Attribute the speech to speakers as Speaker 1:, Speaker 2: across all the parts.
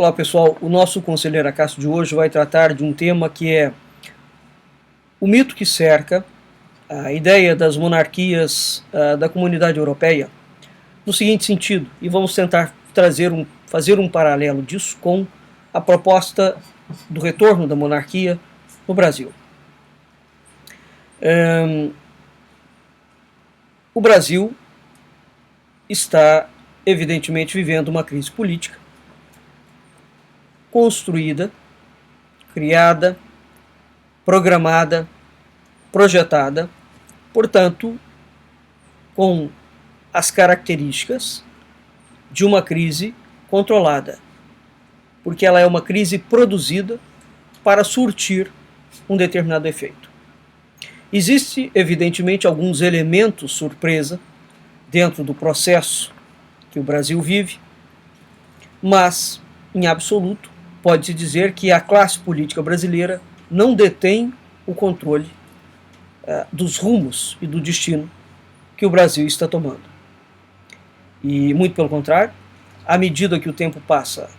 Speaker 1: Olá pessoal, o nosso Conselheiro Acácio de hoje vai tratar de um tema que é o mito que cerca a ideia das monarquias da Comunidade Europeia no seguinte sentido, e vamos tentar fazer um paralelo disso com a proposta do retorno da monarquia no Brasil. O Brasil está evidentemente vivendo uma crise política construída, criada, programada, projetada, portanto, com as características de uma crise controlada, porque ela é uma crise produzida para surtir um determinado efeito. Existe, evidentemente, alguns elementos surpresa dentro do processo que o Brasil vive, mas, em absoluto, pode-se dizer que a classe política brasileira não detém o controle dos rumos e do destino que o Brasil está tomando. E, muito pelo contrário, à medida que o tempo passa,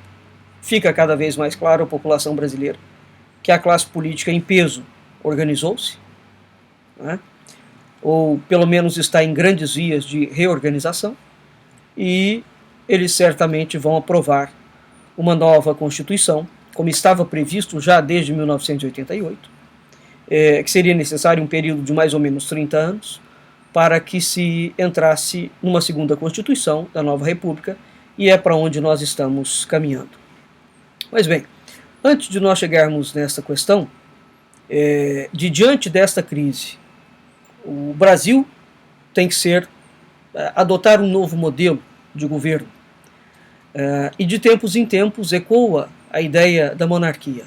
Speaker 1: fica cada vez mais claro à população brasileira que a classe política em peso organizou-se, né? Ou pelo menos está em grandes vias de reorganização, e eles certamente vão aprovar uma nova Constituição, como estava previsto já desde 1988, que seria necessário um período de mais ou menos 30 anos para que se entrasse numa segunda Constituição da nova República, e é para onde nós estamos caminhando. Mas bem, antes de nós chegarmos nessa questão, diante desta crise, o Brasil tem que adotar um novo modelo de governo. E de tempos em tempos ecoa a ideia da monarquia.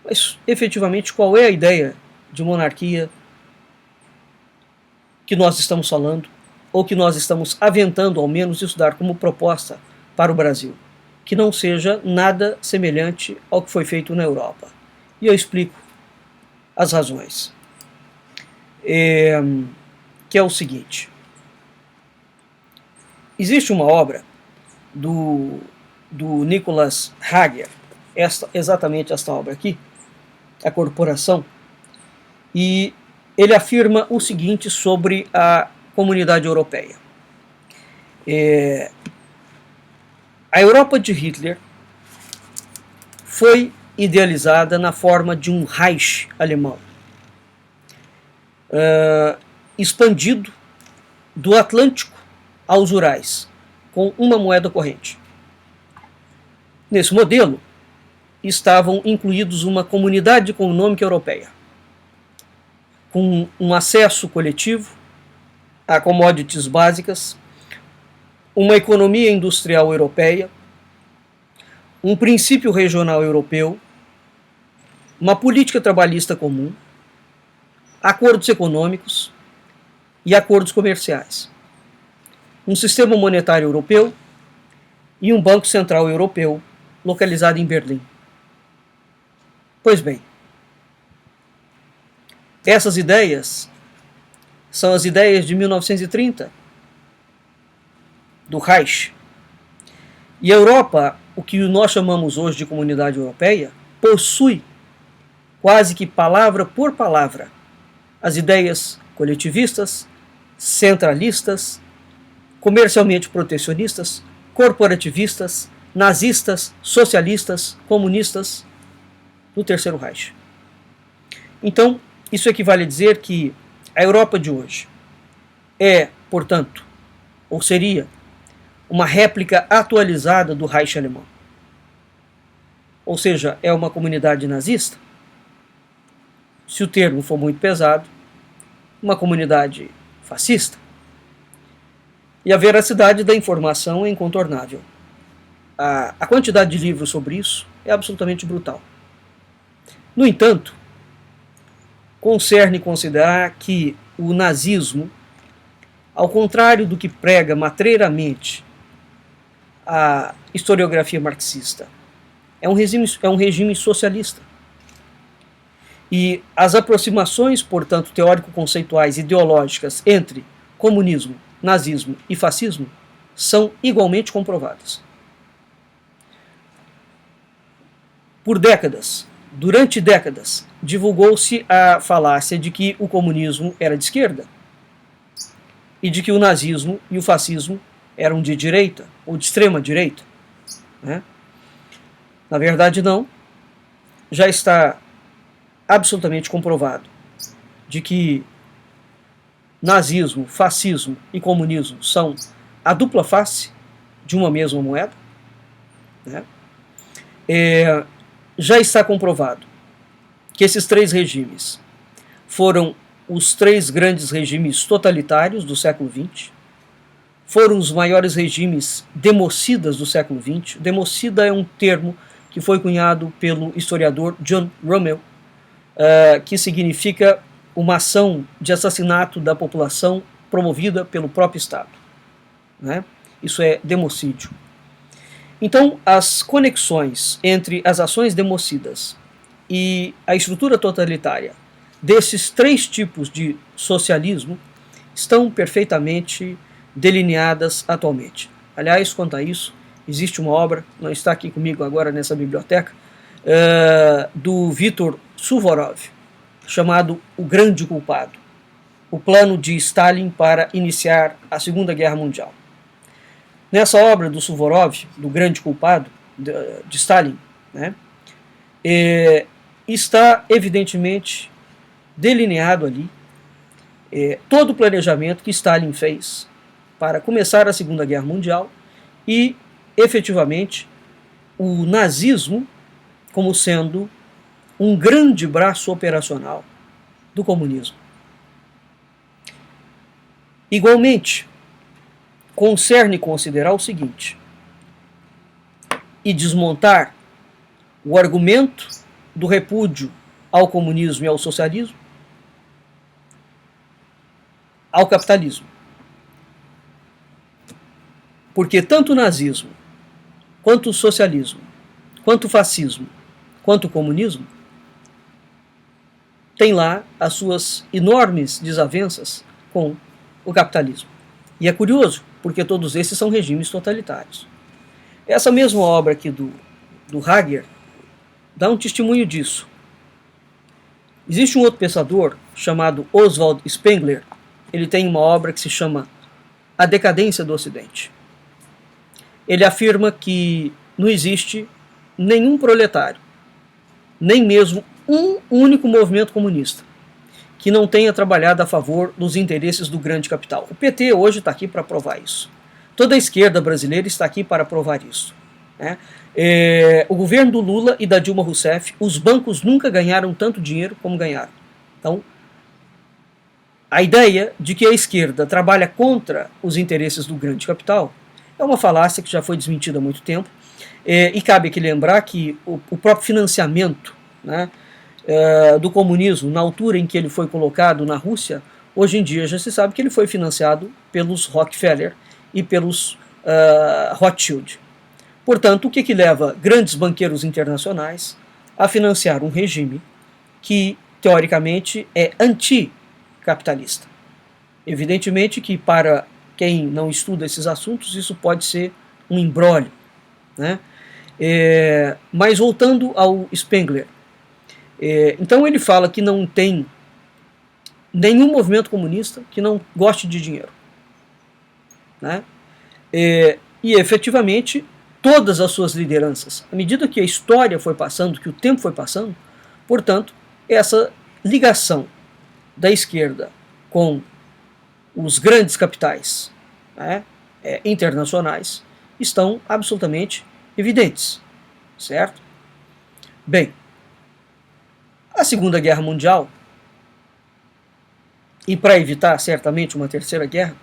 Speaker 1: Mas, efetivamente, qual é a ideia de monarquia que nós estamos falando, ou que nós estamos aventando, ao menos, estudar como proposta para o Brasil? Que não seja nada semelhante ao que foi feito na Europa. E eu explico as razões. Que é o seguinte. Existe uma obra do Nicholas Hager, exatamente esta obra aqui, A Corporação, e ele afirma o seguinte sobre a Comunidade Europeia. A Europa de Hitler foi idealizada na forma de um Reich alemão, expandido do Atlântico aos Urais, com uma moeda corrente. Nesse modelo, estavam incluídos uma comunidade econômica europeia, com um acesso coletivo a commodities básicas, uma economia industrial europeia, um princípio regional europeu, uma política trabalhista comum, acordos econômicos e acordos comerciais, um sistema monetário europeu e um Banco Central Europeu localizado em Berlim. Pois bem, essas ideias são as ideias de 1930, do Reich. E a Europa, o que nós chamamos hoje de Comunidade Europeia, possui, quase que palavra por palavra, as ideias coletivistas, centralistas, comercialmente protecionistas, corporativistas, nazistas, socialistas, comunistas do Terceiro Reich. Então, isso equivale a dizer que a Europa de hoje é, portanto, ou seria, uma réplica atualizada do Reich alemão. Ou seja, é uma comunidade nazista, se o termo for muito pesado, uma comunidade fascista. E a veracidade da informação é incontornável. A quantidade de livros sobre isso é absolutamente brutal. No entanto, concerne considerar que o nazismo, ao contrário do que prega matreiramente a historiografia marxista, é um regime socialista. E as aproximações, portanto, teórico-conceituais ideológicas entre comunismo, nazismo e fascismo são igualmente comprovadas. Por décadas, durante décadas, divulgou-se a falácia de que o comunismo era de esquerda e de que o nazismo e o fascismo eram de direita ou de extrema direita, né? Na verdade, não. Já está absolutamente comprovado de que nazismo, fascismo e comunismo são a dupla face de uma mesma moeda, né? Já está comprovado que esses três regimes foram os três grandes regimes totalitários do século XX, foram os maiores regimes democidas do século XX. Democida é um termo que foi cunhado pelo historiador John Rummel, que significa uma ação de assassinato da população promovida pelo próprio Estado, né? Isso é democídio. Então, as conexões entre as ações democidas e a estrutura totalitária desses três tipos de socialismo estão perfeitamente delineadas atualmente. Aliás, quanto a isso, existe uma obra, não está aqui comigo agora nessa biblioteca, do Viktor Suvorov, chamado O Grande Culpado, o plano de Stalin para iniciar a Segunda Guerra Mundial. Nessa obra do Suvorov, do Grande Culpado, de Stalin, né, está evidentemente delineado ali todo o planejamento que Stalin fez para começar a Segunda Guerra Mundial e, efetivamente, o nazismo como sendo um grande braço operacional do comunismo. Igualmente, concerne considerar o seguinte, e desmontar o argumento do repúdio ao comunismo e ao socialismo, ao capitalismo. Porque tanto o nazismo, quanto o socialismo, quanto o fascismo, quanto o comunismo, tem lá as suas enormes desavenças com o capitalismo. E é curioso, porque todos esses são regimes totalitários. Essa mesma obra aqui do Hagel dá um testemunho disso. Existe um outro pensador chamado Oswald Spengler. Ele tem uma obra que se chama A Decadência do Ocidente. Ele afirma que não existe nenhum proletário, nem mesmo um único movimento comunista que não tenha trabalhado a favor dos interesses do grande capital. O PT hoje está aqui para provar isso. Toda a esquerda brasileira está aqui para provar isso, né? O governo do Lula e da Dilma Rousseff, os bancos nunca ganharam tanto dinheiro como ganharam. Então, a ideia de que a esquerda trabalha contra os interesses do grande capital é uma falácia que já foi desmentida há muito tempo, e cabe aqui lembrar que o próprio financiamento, né, do comunismo, na altura em que ele foi colocado na Rússia, hoje em dia já se sabe que ele foi financiado pelos Rockefeller e pelos Rothschild. Portanto, o que leva grandes banqueiros internacionais a financiar um regime que, teoricamente, é anticapitalista? Evidentemente que, para quem não estuda esses assuntos, isso pode ser um imbróglio, né? Mas voltando ao Spengler, então ele fala que não tem nenhum movimento comunista que não goste de dinheiro, né? E efetivamente todas as suas lideranças, à medida que a história foi passando, que o tempo foi passando, portanto, essa ligação da esquerda com os grandes capitais, né, internacionais estão absolutamente evidentes, certo? Bem, a Segunda Guerra Mundial, e para evitar certamente uma terceira guerra,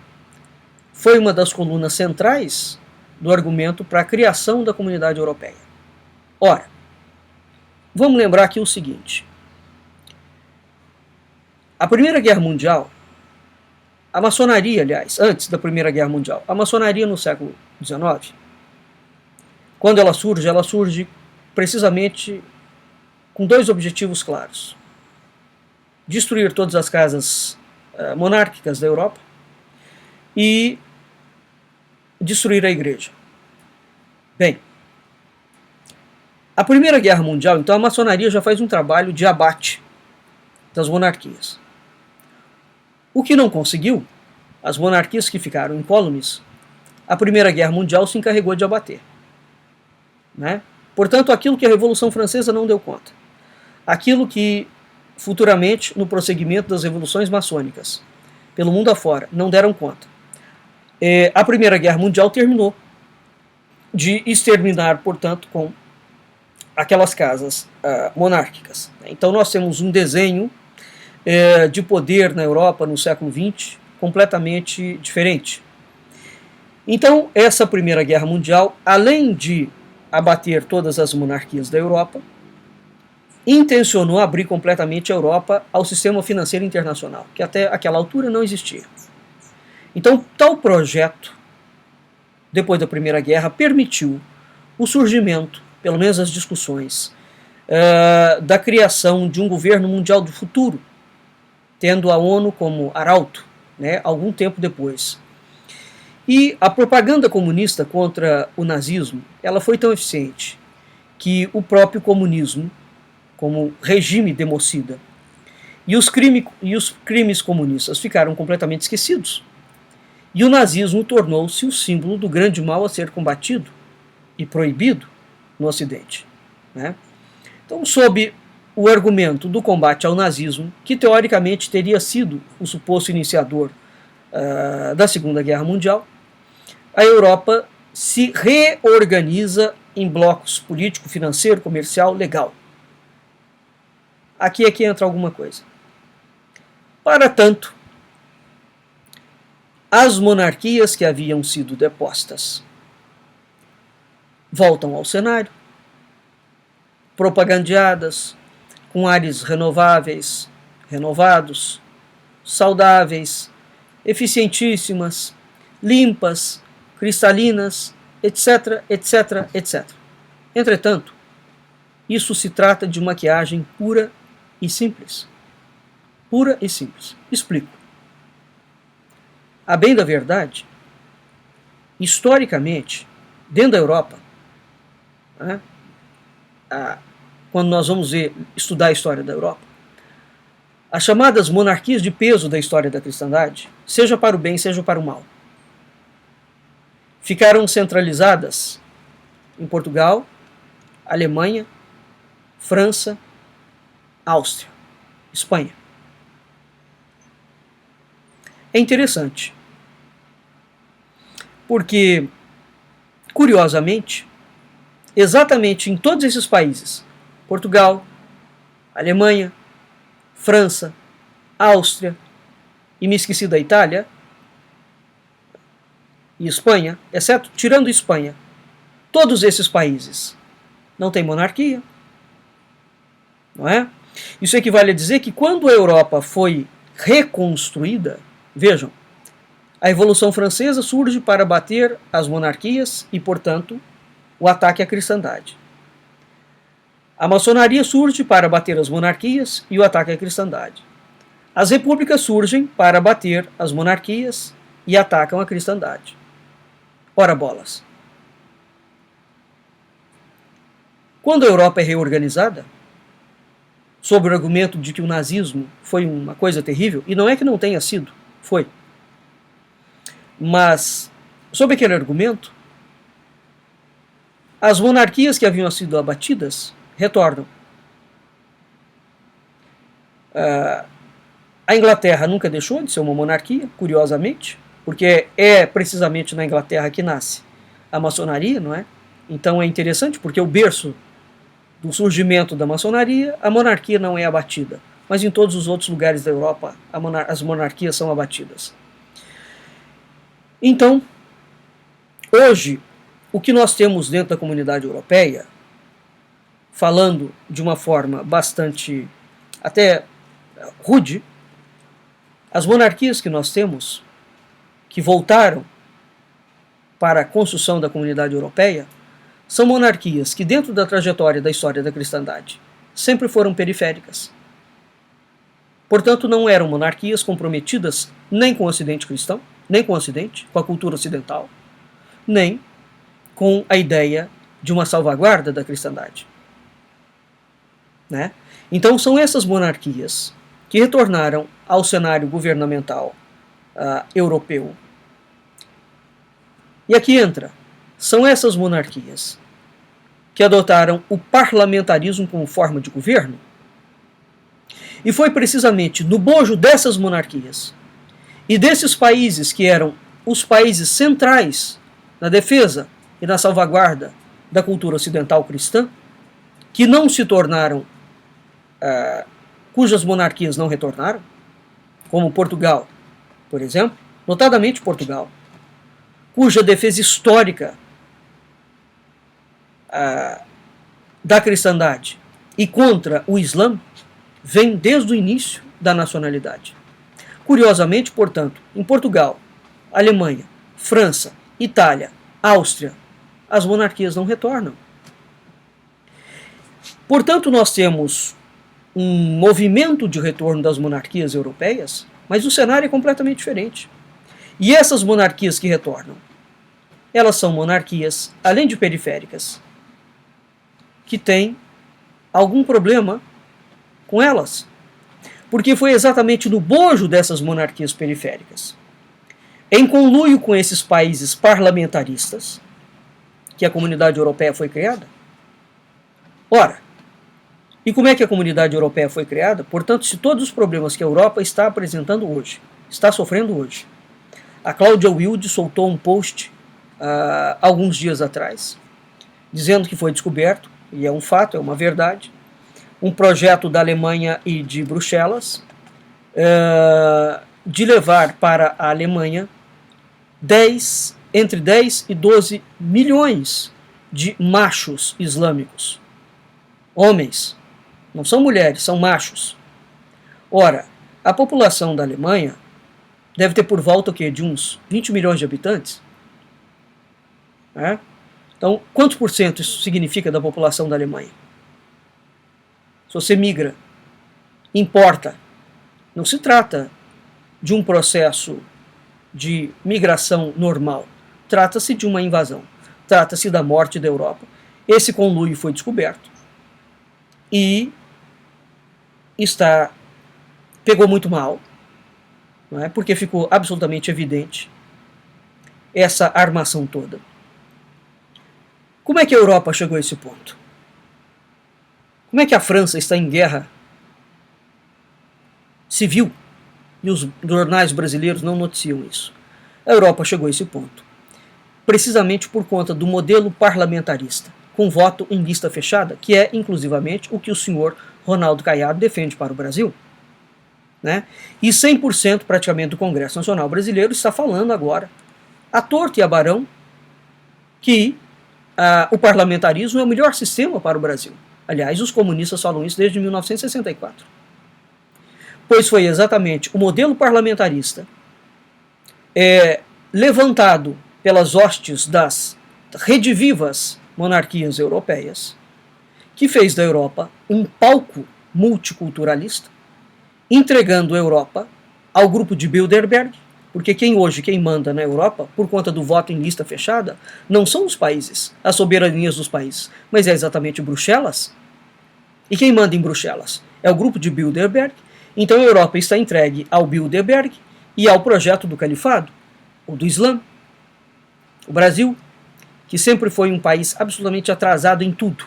Speaker 1: foi uma das colunas centrais do argumento para a criação da Comunidade Europeia. Ora, vamos lembrar aqui o seguinte: a Primeira Guerra Mundial, a maçonaria, aliás, antes da Primeira Guerra Mundial, a maçonaria no século XIX, quando ela surge precisamente com dois objetivos claros: destruir todas as casas monárquicas da Europa e destruir a igreja. Bem, A Primeira Guerra Mundial, então, a maçonaria já faz um trabalho de abate das monarquias. O que não conseguiu, as monarquias que ficaram incólumes, a Primeira Guerra Mundial se encarregou de abater. Né? Portanto, aquilo que a Revolução Francesa não deu conta, aquilo que futuramente, no prosseguimento das revoluções maçônicas, pelo mundo afora, não deram conta, a Primeira Guerra Mundial terminou de exterminar, portanto, com aquelas casas monárquicas. Então nós temos um desenho de poder na Europa no século XX completamente diferente. Então essa Primeira Guerra Mundial, além de abater todas as monarquias da Europa, intencionou abrir completamente a Europa ao sistema financeiro internacional, que até aquela altura não existia. Então tal projeto, depois da Primeira Guerra, permitiu o surgimento, pelo menos as discussões, da criação de um governo mundial do futuro, tendo a ONU como arauto, né, algum tempo depois. E a propaganda comunista contra o nazismo, ela foi tão eficiente que o próprio comunismo, como regime democida, e os crimes comunistas ficaram completamente esquecidos. E o nazismo tornou-se o símbolo do grande mal a ser combatido e proibido no Ocidente. Né? Então, sob o argumento do combate ao nazismo, que teoricamente teria sido o suposto iniciador da Segunda Guerra Mundial, a Europa se reorganiza em blocos político, financeiro, comercial, legal. Aqui é que entra alguma coisa. Para tanto, as monarquias que haviam sido depostas voltam ao cenário, propagandeadas, com ares renováveis, renovados, saudáveis, eficientíssimas, limpas, cristalinas, etc, etc, etc. Entretanto, isso se trata de maquiagem pura e simples. Pura e simples. Explico. A bem da verdade, historicamente, dentro da Europa, né, quando nós vamos estudar a história da Europa, as chamadas monarquias de peso da história da cristandade, seja para o bem, seja para o mal, ficaram centralizadas em Portugal, Alemanha, França, Áustria, Espanha. É interessante, porque, curiosamente, exatamente em todos esses países, Portugal, Alemanha, França, Áustria, e me esqueci da Itália, e Espanha, exceto, tirando Espanha, todos esses países não têm monarquia, não é? Isso equivale a dizer que quando a Europa foi reconstruída, vejam, a Revolução Francesa surge para bater as monarquias e, portanto, o ataque à cristandade. A maçonaria surge para bater as monarquias e o ataque à cristandade. As repúblicas surgem para bater as monarquias e atacam a cristandade. Ora bolas. Quando a Europa é reorganizada, sob o argumento de que o nazismo foi uma coisa terrível, e não é que não tenha sido, foi. Mas, sob aquele argumento, as monarquias que haviam sido abatidas retornam. A Inglaterra nunca deixou de ser uma monarquia, curiosamente, porque é precisamente na Inglaterra que nasce a maçonaria, não é? Então é interessante porque o berço do surgimento da maçonaria, a monarquia não é abatida, mas em todos os outros lugares da Europa as monarquias são abatidas. Então, hoje, o que nós temos dentro da comunidade europeia, falando de uma forma bastante até rude, as monarquias que nós temos, que voltaram para a construção da comunidade europeia, são monarquias que, dentro da trajetória da história da cristandade, sempre foram periféricas. Portanto, não eram monarquias comprometidas nem com o Ocidente cristão, nem com o Ocidente, com a cultura ocidental, nem com a ideia de uma salvaguarda da cristandade. né? Então são essas monarquias que retornaram ao cenário governamental europeu. E aqui entra, são essas monarquias que adotaram o parlamentarismo como forma de governo. E foi precisamente no bojo dessas monarquias e desses países que eram os países centrais na defesa e na salvaguarda da cultura ocidental cristã, que não se tornaram, cujas monarquias não retornaram, como Portugal, por exemplo, notadamente Portugal, cuja defesa histórica da cristandade e contra o Islã vem desde o início da nacionalidade. Curiosamente, portanto, em Portugal, Alemanha, França, Itália, Áustria, as monarquias não retornam. Portanto, nós temos um movimento de retorno das monarquias europeias, mas o cenário é completamente diferente. E essas monarquias que retornam, elas são monarquias, além de periféricas, que têm algum problema com elas. Porque foi exatamente no bojo dessas monarquias periféricas, em conluio com esses países parlamentaristas, que a comunidade europeia foi criada. Ora, e como é que a comunidade europeia foi criada? Portanto, se todos os problemas que a Europa está apresentando hoje, está sofrendo hoje. A Cláudia Wilde soltou um post alguns dias atrás, dizendo que foi descoberto, e é um fato, é uma verdade, um projeto da Alemanha e de Bruxelas de levar para a Alemanha entre 10 e 12 milhões de machos islâmicos. Homens, não são mulheres, são machos. Ora, a população da Alemanha deve ter por volta de uns 20 milhões de habitantes. Então, quantos por cento isso significa da população da Alemanha? Se você migra, importa, não se trata de um processo de migração normal. Trata-se de uma invasão. Trata-se da morte da Europa. Esse conluio foi descoberto e pegou muito mal, não é? Porque ficou absolutamente evidente essa armação toda. Como é que a Europa chegou a esse ponto? Como é que a França está em guerra civil e os jornais brasileiros não noticiam isso? A Europa chegou a esse ponto precisamente por conta do modelo parlamentarista, com voto em lista fechada, que é inclusivamente o que o senhor Ronaldo Caiado defende para o Brasil. Né? E 100% praticamente do Congresso Nacional Brasileiro está falando agora, à torto e a barão, que o parlamentarismo é o melhor sistema para o Brasil. Aliás, os comunistas falam isso desde 1964. Pois foi exatamente o modelo parlamentarista levantado pelas hostes das redivivas monarquias europeias, que fez da Europa um palco multiculturalista, entregando a Europa ao grupo de Bilderberg, porque quem manda na Europa, por conta do voto em lista fechada, não são os países, as soberanias dos países, mas é exatamente Bruxelas. E quem manda em Bruxelas é o grupo de Bilderberg. Então a Europa está entregue ao Bilderberg e ao projeto do califado, ou do Islã. O Brasil, que sempre foi um país absolutamente atrasado em tudo,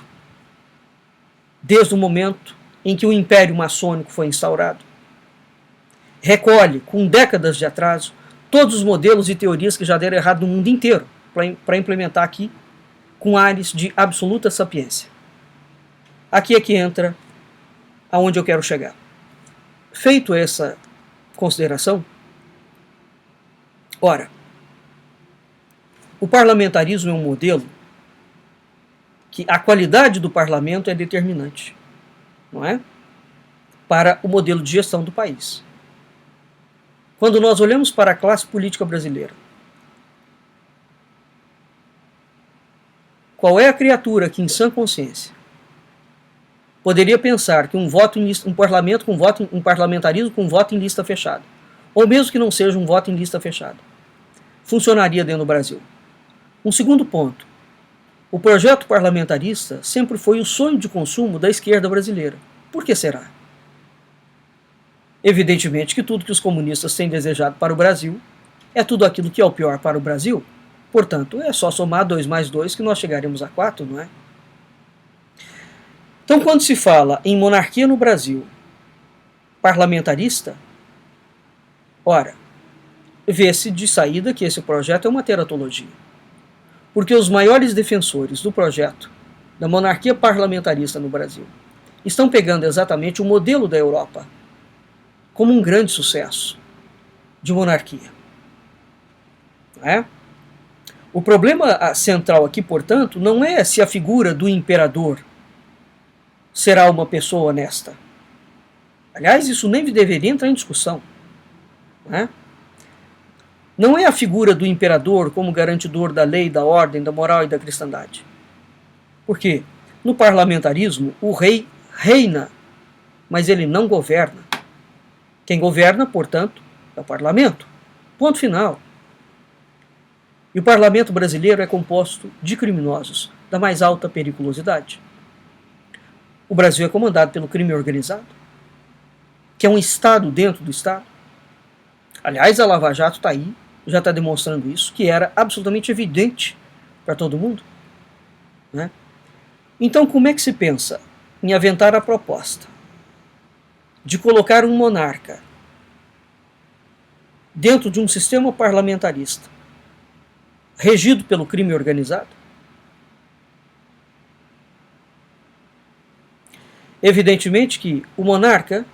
Speaker 1: desde o momento em que o Império Maçônico foi instaurado, recolhe, com décadas de atraso, todos os modelos e teorias que já deram errado no mundo inteiro, para implementar aqui com ares de absoluta sapiência. Aqui é que entra aonde eu quero chegar. Feito essa consideração, ora, o parlamentarismo é um modelo que a qualidade do parlamento é determinante, não é? Para o modelo de gestão do país. Quando nós olhamos para a classe política brasileira, qual é a criatura que, em sã consciência, poderia pensar que um parlamentarismo com voto em lista fechada, ou mesmo que não seja um voto em lista fechada, funcionaria dentro do Brasil? Um segundo ponto. O projeto parlamentarista sempre foi o sonho de consumo da esquerda brasileira. Por que será? Evidentemente que tudo que os comunistas têm desejado para o Brasil é tudo aquilo que é o pior para o Brasil. Portanto, é só somar 2 mais 2 que nós chegaremos a 4, não é? Então, quando se fala em monarquia no Brasil parlamentarista, ora, vê-se de saída que esse projeto é uma teratologia. Porque os maiores defensores do projeto da monarquia parlamentarista no Brasil estão pegando exatamente o modelo da Europa como um grande sucesso de monarquia. Não é? O problema central aqui, portanto, não é se a figura do imperador será uma pessoa honesta. Aliás, isso nem deveria entrar em discussão. Não é a figura do imperador como garantidor da lei, da ordem, da moral e da cristandade. Por quê? No parlamentarismo, o rei reina, mas ele não governa. Quem governa, portanto, é o parlamento. Ponto final. E o parlamento brasileiro é composto de criminosos da mais alta periculosidade. O Brasil é comandado pelo crime organizado, que é um Estado dentro do Estado. Aliás, a Lava Jato está aí, já está demonstrando isso, que era absolutamente evidente para todo mundo. Né? Então, como é que se pensa em aventar a proposta de colocar um monarca dentro de um sistema parlamentarista regido pelo crime organizado? Evidentemente que o monarca,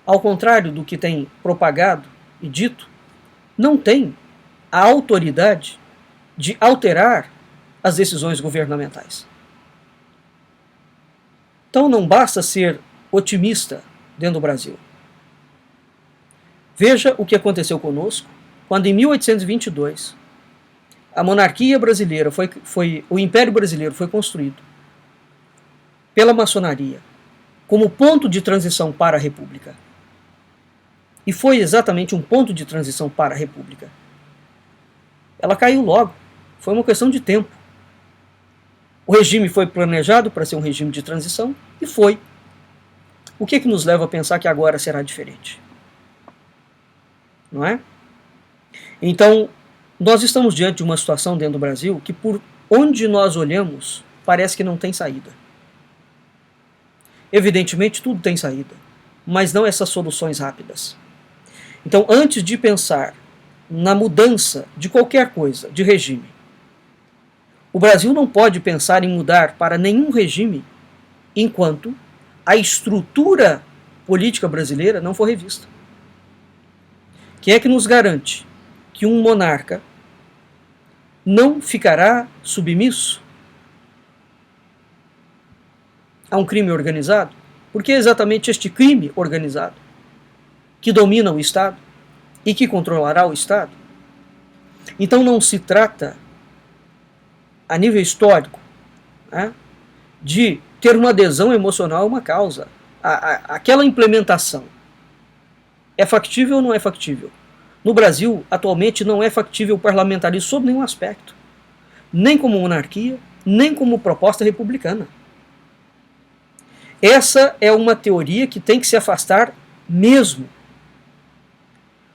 Speaker 1: ao contrário do que tem propagado e dito, não tem a autoridade de alterar as decisões governamentais. Então não basta ser otimista dentro do Brasil. Veja o que aconteceu conosco quando em 1822 a monarquia brasileira o Império Brasileiro foi construído pela maçonaria como ponto de transição para a República. E foi exatamente um ponto de transição para a República. Ela caiu logo. Foi uma questão de tempo. O regime foi planejado para ser um regime de transição e foi. O que nos leva a pensar que agora será diferente? Não é? Então, nós estamos diante de uma situação dentro do Brasil que, por onde nós olhamos, parece que não tem saída. Evidentemente, tudo tem saída, mas não essas soluções rápidas. Então, antes de pensar na mudança de qualquer coisa, de regime, o Brasil não pode pensar em mudar para nenhum regime enquanto a estrutura política brasileira não for revista. Quem é que nos garante que um monarca não ficará submisso a um crime organizado? Porque é exatamente este crime organizado que domina o Estado e que controlará o Estado. Então não se trata, a nível histórico, de ter uma adesão emocional a uma causa. Aquela implementação é factível ou não é factível? No Brasil, atualmente, não é factível o parlamentarismo sob nenhum aspecto. Nem como monarquia, nem como proposta republicana. Essa é uma teoria que tem que se afastar mesmo.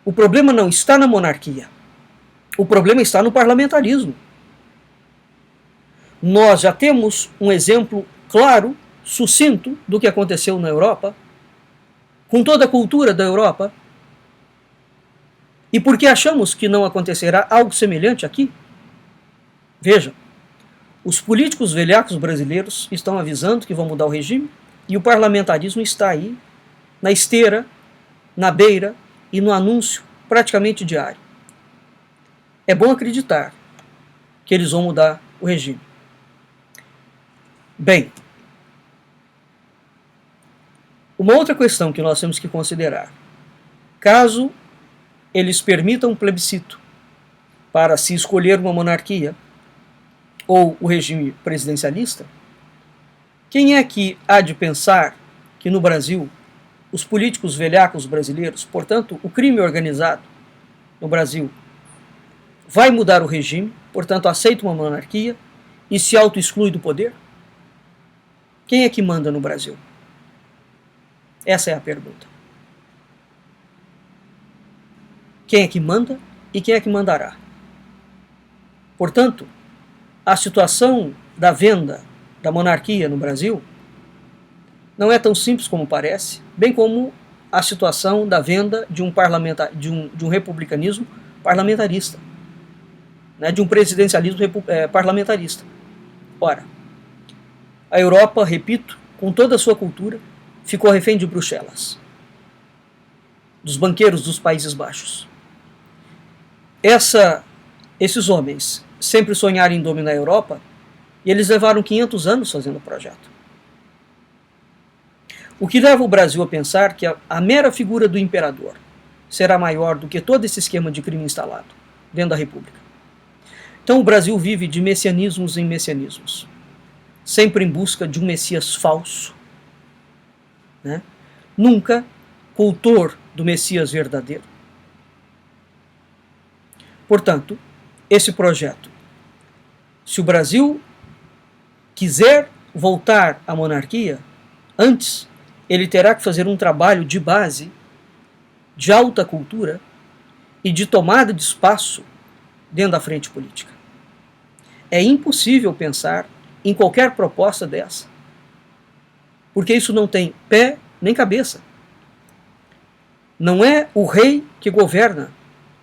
Speaker 1: O problema não está na monarquia. O problema está no parlamentarismo. Nós já temos um exemplo claro, sucinto, do que aconteceu na Europa, com toda a cultura da Europa. E por que achamos que não acontecerá algo semelhante aqui? Vejam, os políticos velhacos brasileiros estão avisando que vão mudar o regime e o parlamentarismo está aí, na esteira, na beira e no anúncio praticamente diário. É bom acreditar que eles vão mudar o regime. Bem, uma outra questão que nós temos que considerar: caso eles permitam um plebiscito para se escolher uma monarquia ou o regime presidencialista, quem é que há de pensar que no Brasil os políticos velhacos brasileiros, portanto o crime organizado no Brasil, vai mudar o regime, portanto aceita uma monarquia e se auto-exclui do poder? Quem é que manda no Brasil? Essa é a pergunta. Quem é que manda e quem é que mandará? Portanto, a situação da venda da monarquia no Brasil não é tão simples como parece, bem como a situação da venda de um republicanismo parlamentarista, né, de um presidencialismo parlamentarista. Ora, a Europa, repito, com toda a sua cultura, ficou refém de Bruxelas, dos banqueiros dos Países Baixos. Esses homens sempre sonharam em dominar a Europa e eles levaram 500 anos fazendo o projeto. O que leva o Brasil a pensar que a mera figura do imperador será maior do que todo esse esquema de crime instalado dentro da República. Então o Brasil vive de messianismos em messianismos, sempre em busca de um Messias falso, né? Nunca cultor do Messias verdadeiro. Portanto, esse projeto, se o Brasil quiser voltar à monarquia, antes ele terá que fazer um trabalho de base, de alta cultura e de tomada de espaço dentro da frente política. É impossível pensar em qualquer proposta dessa, porque isso não tem pé nem cabeça. Não é o rei que governa,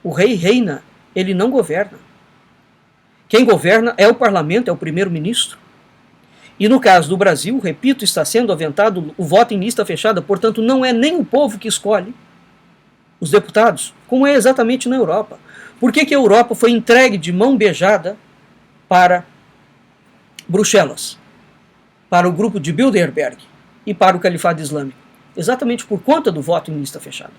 Speaker 1: o rei reina, ele não governa. Quem governa é o parlamento, é o primeiro-ministro. E no caso do Brasil, repito, está sendo aventado o voto em lista fechada, portanto não é nem o povo que escolhe os deputados, como é exatamente na Europa. Por que a Europa foi entregue de mão beijada para Bruxelas, para o grupo de Bilderberg e para o Califado Islâmico? Exatamente por conta do voto em lista fechada.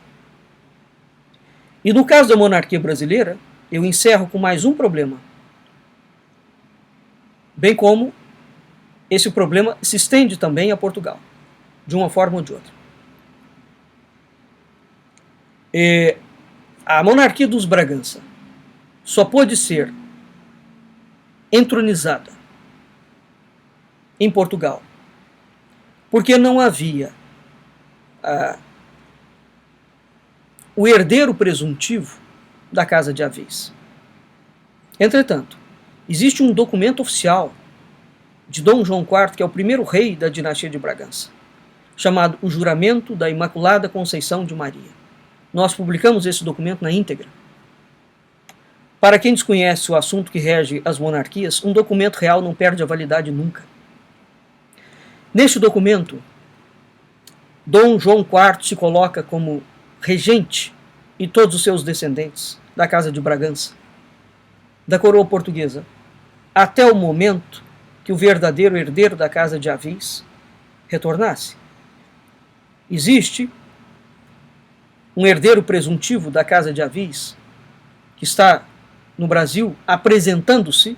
Speaker 1: E no caso da monarquia brasileira, eu encerro com mais um problema, bem como esse problema se estende também a Portugal, de uma forma ou de outra. A monarquia dos Bragança só pôde ser entronizada em Portugal porque não havia o herdeiro presuntivo da Casa de Avis. Entretanto, existe um documento oficial de Dom João IV, que é o primeiro rei da dinastia de Bragança, chamado O Juramento da Imaculada Conceição de Maria. Nós publicamos esse documento na íntegra. Para quem desconhece o assunto que rege as monarquias, um documento real não perde a validade nunca. Neste documento, Dom João IV se coloca como regente e todos os seus descendentes da Casa de Bragança, da coroa portuguesa, até o momento que o verdadeiro herdeiro da Casa de Avis retornasse. Existe um herdeiro presuntivo da Casa de Avis que está no Brasil apresentando-se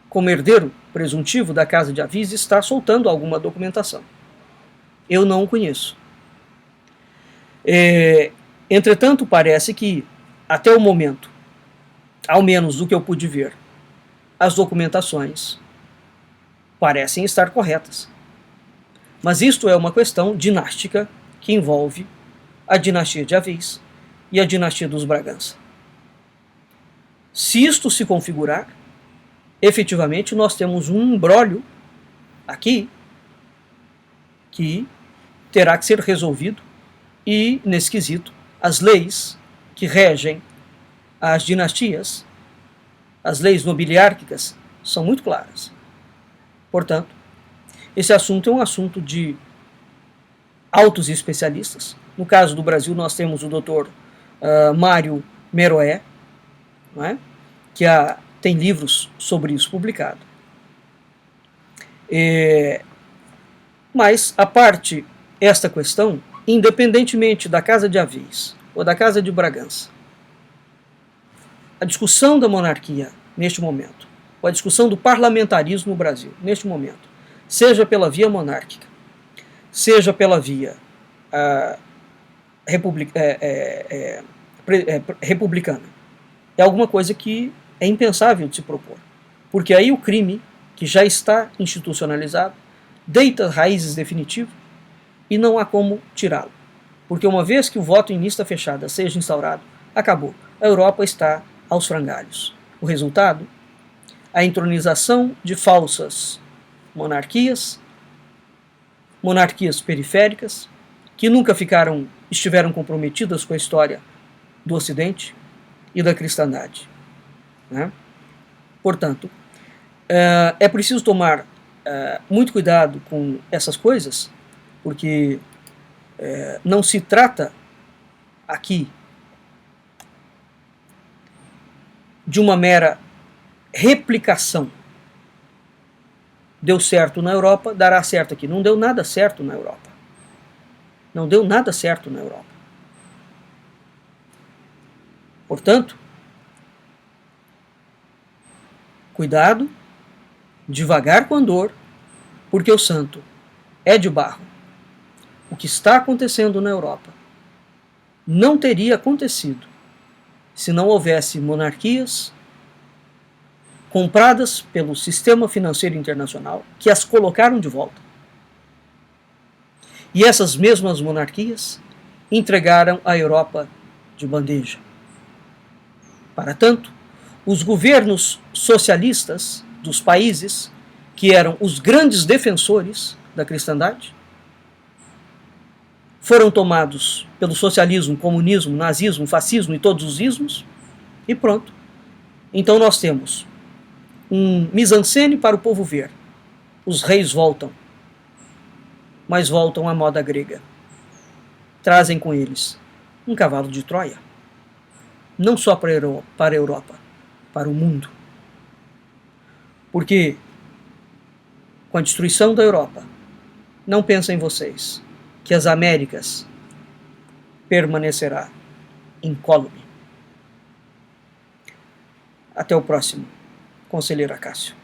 Speaker 1: como herdeiro presuntivo da Casa de Avis e está soltando alguma documentação. Eu não o conheço. Entretanto, parece que, até o momento, ao menos do que eu pude ver, as documentações parecem estar corretas. Mas isto é uma questão dinástica que envolve a dinastia de Avis e a dinastia dos Bragança. Se isto se configurar, efetivamente nós temos um imbróglio aqui que terá que ser resolvido e, nesse quesito, as leis que regem as dinastias, as leis nobiliárquicas, são muito claras. Portanto, esse assunto é um assunto de altos especialistas. No caso do Brasil, nós temos o Dr. Mário Meroé, não é? Que tem livros sobre isso publicados. Mas, a parte esta questão, independentemente da Casa de Avis ou da Casa de Bragança, a discussão da monarquia neste momento, ou a discussão do parlamentarismo no Brasil neste momento, seja pela via monárquica, seja pela via republicana, é alguma coisa que é impensável de se propor. Porque aí o crime, que já está institucionalizado, deita raízes definitivas e não há como tirá-lo. Porque uma vez que o voto em lista fechada seja instaurado, acabou. A Europa está aos frangalhos. O resultado? A entronização de falsas monarquias, monarquias periféricas, que nunca estiveram comprometidas com a história do Ocidente e da cristandade. Né? Portanto, é preciso tomar muito cuidado com essas coisas, porque não se trata aqui de uma mera replicação. Deu certo na Europa, dará certo aqui. Não deu nada certo na Europa. Não deu nada certo na Europa. Portanto, cuidado, devagar com a dor, porque o santo é de barro. O que está acontecendo na Europa não teria acontecido se não houvesse monarquias compradas pelo sistema financeiro internacional que as colocaram de volta. E essas mesmas monarquias entregaram a Europa de bandeja. Para tanto, os governos socialistas dos países, que eram os grandes defensores da cristandade, foram tomados pelo socialismo, comunismo, nazismo, fascismo e todos os ismos, e pronto. Então nós temos um mise-en-scène para o povo ver. Os reis voltam, mas voltam à moda grega. Trazem com eles um cavalo de Troia. Não só para a Europa, para o mundo. Porque, com a destruição da Europa, não pensem vocês que as Américas permanecerá incólume. Até o próximo, Conselheiro Acácio.